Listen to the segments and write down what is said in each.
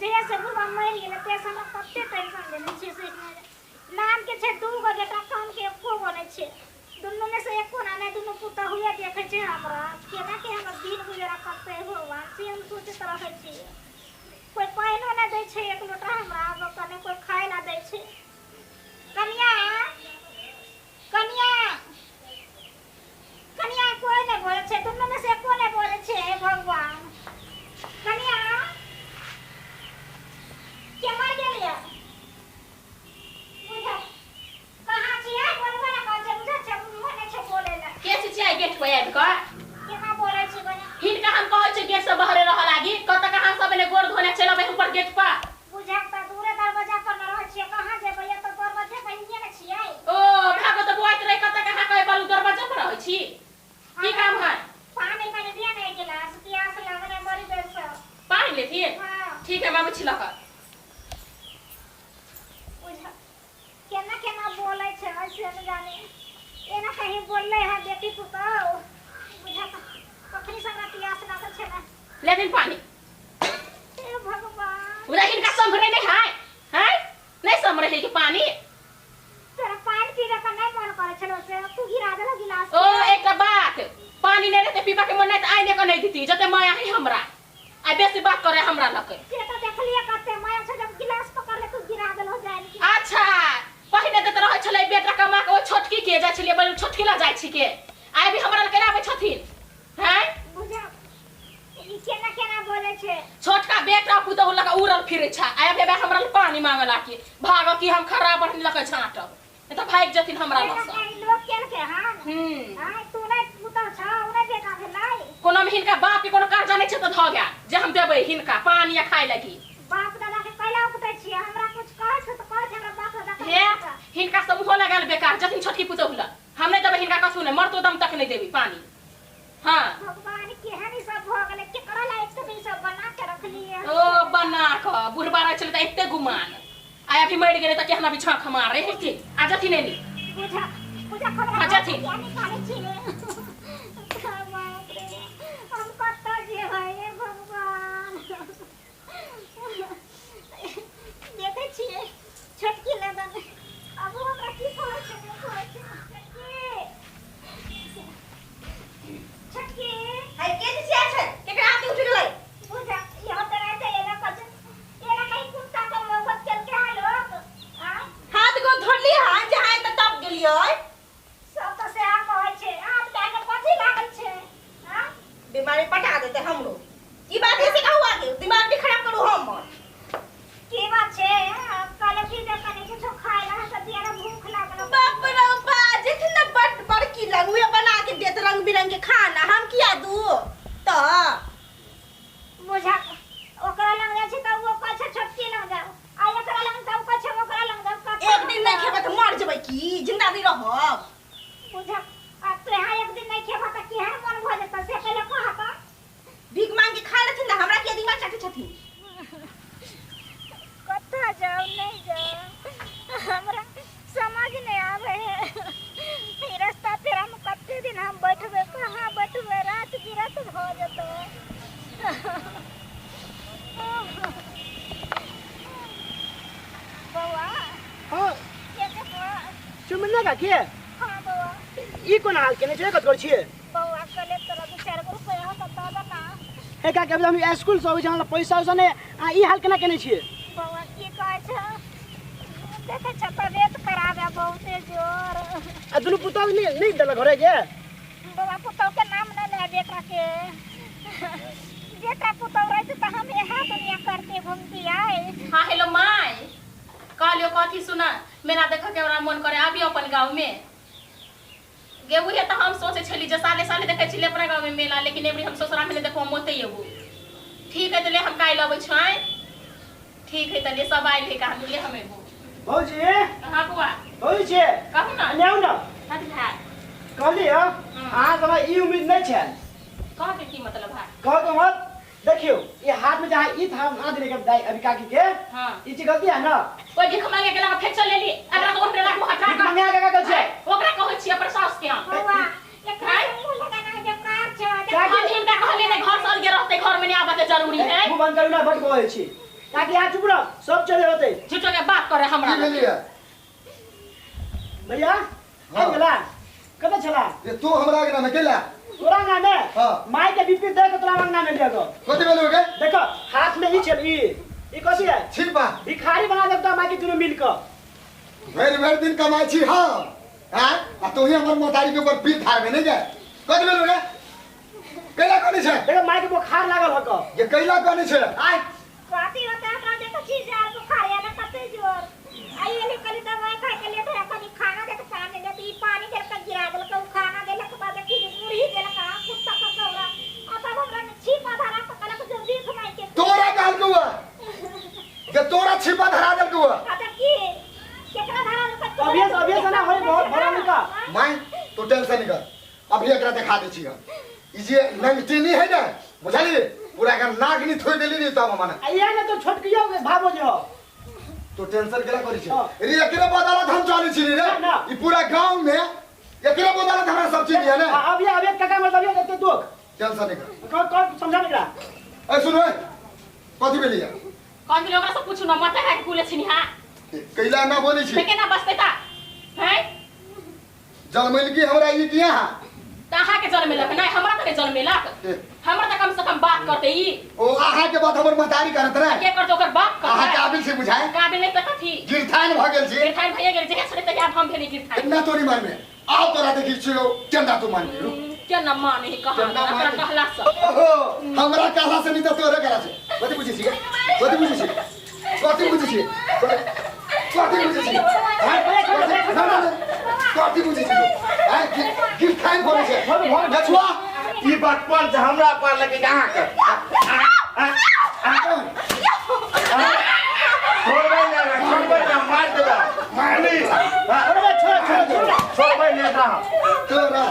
जया से बुआ मर गेल ते हमरा कते टेंशन लेने छी से नाम के छे दू गो बेटा काम के एको गो नै छे दुनु में से एको ना नै दुनु पुता हुए देखे छे हमरा केना के हमर दिन गुजरा करते भगवान से हम सोचत रहै छी कोई पाइनो ना दै छे एक लोटा हमरा अब कने कोई खाए ना दै छे कन्या कन्या कन्या कोई नै बोले छे दुनु में से एको नै बोले छे भगवान कन्या क्या मर गेलिया मुझे कहां छिए बोलबे ना कहै मुझे छे मने छे बोले ना के छिए गेट पे आबि क केना बोलै छी बने हिनका हम कहै छी गेट से बाहर रह लागी कत कहां सब ने गोड़ धोने चलबे ऊपर गेट पर बुझा त दूरे दरवाजा पर न रहै छी कहां जेबै या त दरवाजे पे हिये न छिए ओ भागो त बुआइत रह कत कहां कहै बालू दरवाजा पर रहै छी की काम है पानी कने दिया नहीं गिलास प्यास लागले बड़ी देर से पानी लेती है हां ठीक है बाबू छिलक बुझा केना केना बोलै छे ऐसे न जाने एना कहीं बोलले है बेटी पुताओ बुझा त कखनी हमरा प्यास लागल छे ना लेकिन पानी ए भगवान उरा हिनका संभरे नहीं है हैं नहीं संभरे है कि पानी तेरा पानी पीवे का नहीं मन करे छलो से तू गिरा देला गिलास ओ एक बात पानी नहीं रहते पीबा के मन नहीं त आइने को नहीं दीती जते माया है हमरा आ बेसी बात करे हमरा लके से तो देखलिए कते माया छ जब गिलास पकड़ ले तू गिरा देल हो जाए अच्छा पहले देत रहे छले बेटा कमा के ओ छोटकी के जा छले बल छोटकी ला जाय छी के आइ भी हमरा लके आबै छथिन हैं बुझा ई केना केना बोले छे छोटका बेटा पुतहु लगा उड़ल फिरे छ आइ बे हमरा ल पानी मांगला की भाग की हम खराब बन लके छाटब ए त भाग जथिन हमरा लस लोग केल के हां हां तू नहीं पुता छ उने बेटा भेलाई कोनो में हिनका बाप के कोनो कर्जा नहीं छ त ध गया जे हम देबै हिनका पानी या खाय लगी बाप दादा के कैला उठै छी हमरा कुछ कहै छ त कहै हमरा बाप दादा के हिनका सब हो लगाल बेकार जथिन छोटकी पुतहु ल हम नहीं देबै हिनका कसु नहीं मरतो दम तक नहीं देबी पानी हां भगवान केहनी सब भ गेले के करला एक तो सब बना के रख लिए ओ बना क बुढ़बा रह चले त एते गुमान आय अभी मर गेले त केहना भी छाख मारे है कि आ जथिन नहीं बुझा बुझा खबर आ जथिन यानी काले छी बाप रे हम कत्ता जे है भगवान देखे छिए छोटकी लगन अब हमरा की कहै छै छोटकी हाय के छी छै केकरा आते उठ गेलै बुझा यहाँ त रहते एला कहीं कुत्ता के मोहब्बत चल के है लोग हां हाथ को धरली हां जहां त तब गेलियै सब त से आ कहै छै आप काहे कथि लागल छै हां बीमारी पटा देते हमरो ई बात ऐसे कहू आगे दिमाग भी खराब करू हम की बात छै कल की देखा नहीं कुछ खाइला त दियारा भूख लागल बाप रे बा जितना बड़की लगुए बना के देत रंग बिरंग के खाना हम किया दू त बुझा ओकरा लंग जा छै त वो कहै छै छोटकी लंग जाओ आ एकरा लंग जाओ कहै छै ओकरा लंग जाओ एक दिन नहीं खेबे त मर जेबै की जिंदा नहीं रहब बुझा आ तो यहाँ एक दिन नहीं खेबा त केहन मन भ जेता से पहले कहा त भीख मांग के खा लेथिन हमरा के दिमाग चाटे छथिन कत्ता जाओ नहीं जाओ हमरा समझ नहीं आवे है ई रास्ता पे हम कत्ते दिन हम बैठबे कहां बैठबे रात गिरत भ जतो बौआ हां के देखो सुमने का के हां बौआ ई कोन हाल केने छै कत कर छिए बौआ कले तोरा 2-4 गो रुपया हो त दादा ना हे का के हम स्कूल से आबै हमरा पैसा उसा ने आ ई हाल केना केने छिए बौआ की कहै छ देखे छ तबियत खराब है बहुते जोर आ दुनु पुतौ नहीं दल घरे के बौआ पुतौ के नाम न ले बेटा के बेटा पुतौ रहते त हम यहाँ दुनिया करते घूमती आए हां हेलो माय कहलियो कथी सुना मेरा देख के हमरा मन करे आबी अपन गांव में गेबू है त हम सोचे छली जे साले साले देखे छी अपना गांव में मेला लेकिन एबरी हम ससुरा में देखो हम ओते एबू ठीक है त ले हम काई लबै छै ठीक है त ले सब आइल है का हम ले हम एबू भौजी हां बुआ होई छै कहू ना लेउ ना कथी है कहली आ हमरा ई उम्मीद नहीं छै कह के की मतलब है कह तो मत देखियो ये हाथ में जहां ई था ना देने के दाई अभी काकी के हां ई चीज गलती है ना कोई भीख मांगे गेला फेक चल लेली अगर तो ओकरा लाख हटा भीख मांगे का कहै छै ओकरा कहै छी अपन सास के बौआ एकरा मुंह लगाना के कार छ हम हिनका कहले ने घर साल के रहते घर में नहीं आबे के जरूरी है मुंह बंद करू ना बट कहै छी ताकि यहाँ चुप रहो सब चले होते झूठो के बात करे हमरा की भेलिए भैया हाँ। गेला कतऽ छला ये तू हमरा के नाम केला तोरा नाम है हाँ। माई के बीपी दे के तोरा नाम में लेगो कथि भेलो के देखो हाथ में ही चल ई कथि है छिपा भिखारी बना देता माई के तीनों मिलकर भर दिन कमाई छी हम हां आ तू ही हमर मोतारी के ऊपर पीठ धार में नहीं गए कथि भेलो के कैला कोनी छे देखो माई के बुखार लागल हक ये कैला कोनी छे आय स्वाति होता है अपना देखो चीज यार बुखार या ना कते जोर आई ये कली दवाई खा के लेते हैं कभी खाना दे के पानी दे ई पानी दे के गिरा दे के खाना दे के बाद की मुरही दे का कुत्ता का कौरा आता हमरा छिपा धरा पकड़ के जल्दी खमाई के तोरा कहल कुआ के तोरा छिपा धरा दल कुआ आता की केकरा धरा के अभी से ना होई बहुत बड़ा निका माई तू टेंशन नहीं कर अभी एकरा दिखा दे छी ई जे नंगटीनी है ना बुझाली पूरा का नाक नहीं थोई देली नहीं तब माने आइया ने तो छोटकियो भाबो जे हो तो टेंशन केला करी छे हाँ। रे एकरे बदौलत हम चली छी रे ना। ई पूरा गांव में एकरे बदौलत हमरा सब चीज है ना अभी काका मतलब ये देते दुख टेंशन नहीं कर कौन समझा निकला ए सुनो कथि भेलिए कौन भी लोग सब पूछू ना मत है कुले छिनी हां कैला ना बोली छी देखे ना बसते ता हैं जलमैल की हमरा ई किया ताहा के जन्म मिलक नहीं हमरा तने जन्म मिलक हमरा त कम से कम बात करते ई ओ आहा के बात हमर मतारी करत रे के करते ओकर बाप आहा कर काबिल से बुझाए काबिल नहीं पता थी गिरथान भ गेल छी गिरथान भैया गेल जे छोड़े त याद हम भेली गिरथान इतना तोरी मान में आओ तोरा देखि छियो चंदा तू मान में के न माने कहा चंदा अपना मान कहला से ओहो हमरा कहला से नहीं त तोरे कहला से कथि बुझी छी कथि बुझी छी कथि बुझी छी कथि बुझी छी कथि बुझी छी हां गिरथान बोले छे नछुआ ई बचपन से हमरा पर लगे कहां के छोड़बै ना मार देबा मारनी छोड़बै ना कहां तोरा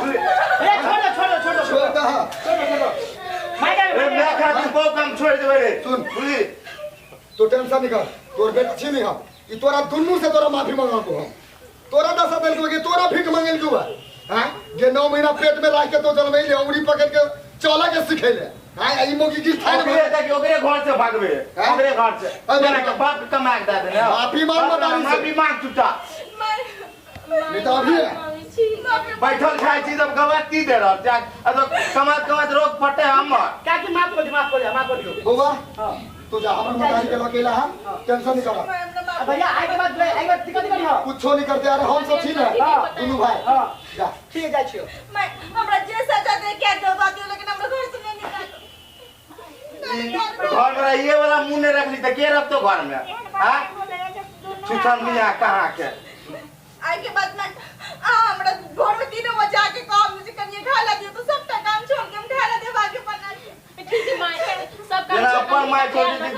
छोड़ दे रे मैं खातिर बहुत कम छोड़ देबै रे सुन। बुझी तू टेंशन नहीं कर तोर बेटा छी नहीं हम ई तोरा दुन्नू से तोरा माफी मांगल को हम तोरा दस दिल को तोरा भीख मांगल को हां जे 9 महीना पेट में रख के तो जन्मे ले उंगली पकड़ के चला के सिखेले हां ई मोगी की थान ओकरे देखि ओकरे घर से भागबे हैं? ओकरे घर से अरे तेरा के बाप कमा के दे देना माफी मांग बतानी से। माफी मांग चुटा नहीं तो अभी है बैठल खाई छी तब गवाती दे रह जा अब कमात रोग पटे हमर काकी माफ कर दो बुआ हां तू जा हमर मतारी के अकेला हम टेंशन नहीं कर भैया आए के बाद दिक्कत नहीं करियो कुछ नहीं करते अरे हम सब छी ना दोनों भाई हां जा ठीक है जा छियो मैं हमरा जे सजा दे के दो बात लेकिन हमरा घर से नहीं निकाल घर में ये वाला मुंह ने रख ली त के रख तो घर में हां छुछन मिया कहां के आई के बाद मैं हमरा घर में तीनों बजा के काम मुझे कनिए ढाला दियो तो सब काम छोड़ के हम ढाला दे भागे बना के ठीक है मां सब जेना काम अपन माय छोड़ दी